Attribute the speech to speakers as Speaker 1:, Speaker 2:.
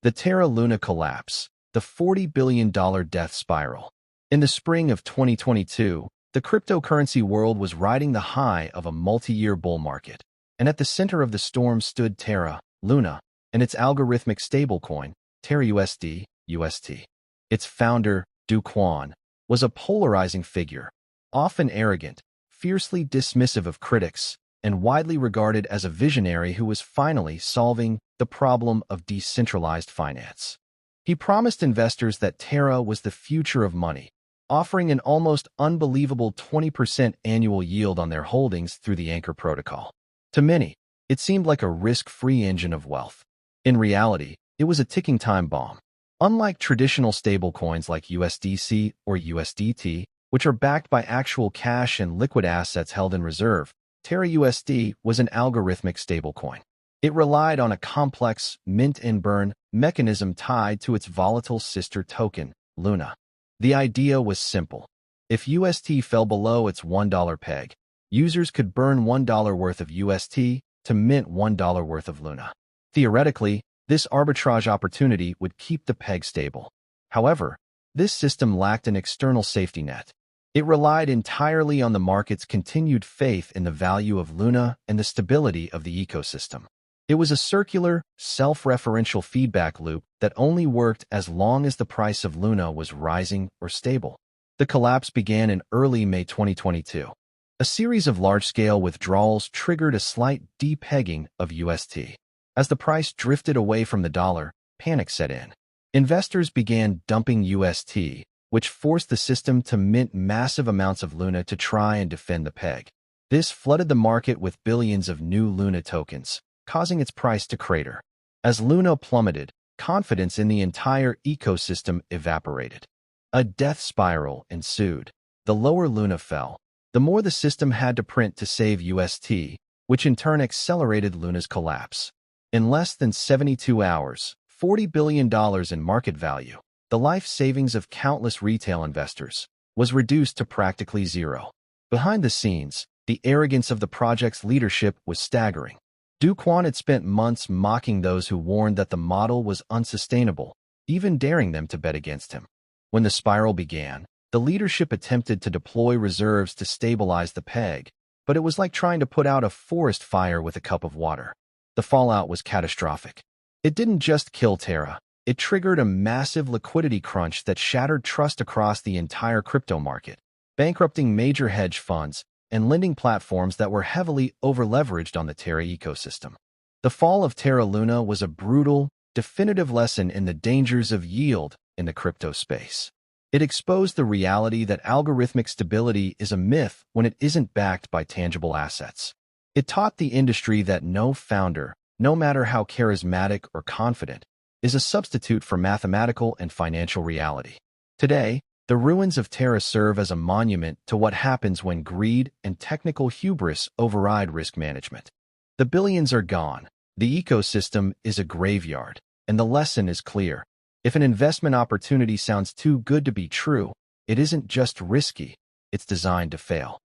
Speaker 1: The Terra Luna collapse, the $40 billion death spiral. In the spring of 2022, the cryptocurrency world was riding the high of a multi-year bull market, and at the center of the storm stood Terra Luna and its algorithmic stablecoin, Terra UST. Its founder, Do Kwon, was a polarizing figure, often arrogant, fiercely dismissive of critics, and widely regarded as a visionary who was finally solving the problem of decentralized finance. He promised investors that Terra was the future of money, offering an almost unbelievable 20% annual yield on their holdings through the Anchor protocol. To many, it seemed like a risk-free engine of wealth. In reality, it was a ticking time bomb. Unlike traditional stablecoins like USDC or USDT, which are backed by actual cash and liquid assets held in reserve, Terra USD was an algorithmic stablecoin. It relied on a complex mint-and-burn mechanism tied to its volatile sister token, Luna. The idea was simple. If UST fell below its $1 peg, users could burn $1 worth of UST to mint $1 worth of Luna. Theoretically, this arbitrage opportunity would keep the peg stable. However, this system lacked an external safety net. It relied entirely on the market's continued faith in the value of Luna and the stability of the ecosystem. It was a circular, self-referential feedback loop that only worked as long as the price of Luna was rising or stable. The collapse began in early May 2022. A series of large-scale withdrawals triggered a slight depegging of UST. As the price drifted away from the dollar, panic set in. Investors began dumping UST, which forced the system to mint massive amounts of Luna to try and defend the peg. This flooded the market with billions of new Luna tokens, causing its price to crater. As Luna plummeted, confidence in the entire ecosystem evaporated. A death spiral ensued. The lower Luna fell, the more the system had to print to save UST, which in turn accelerated Luna's collapse. In less than 72 hours, $40 billion in market value, the life savings of countless retail investors, was reduced to practically zero. Behind the scenes, the arrogance of the project's leadership was staggering. Do Kwon had spent months mocking those who warned that the model was unsustainable, even daring them to bet against him. When the spiral began, the leadership attempted to deploy reserves to stabilize the peg, but it was like trying to put out a forest fire with a cup of water. The fallout was catastrophic. It didn't just kill Terra. It triggered a massive liquidity crunch that shattered trust across the entire crypto market, bankrupting major hedge funds and lending platforms that were heavily over-leveraged on the Terra ecosystem. The fall of Terra Luna was a brutal, definitive lesson in the dangers of yield in the crypto space. It exposed the reality that algorithmic stability is a myth when it isn't backed by tangible assets. It taught the industry that no founder, no matter how charismatic or confident, is a substitute for mathematical and financial reality. Today, the ruins of Terra serve as a monument to what happens when greed and technical hubris override risk management. The billions are gone, the ecosystem is a graveyard, and the lesson is clear. If an investment opportunity sounds too good to be true, it isn't just risky, it's designed to fail.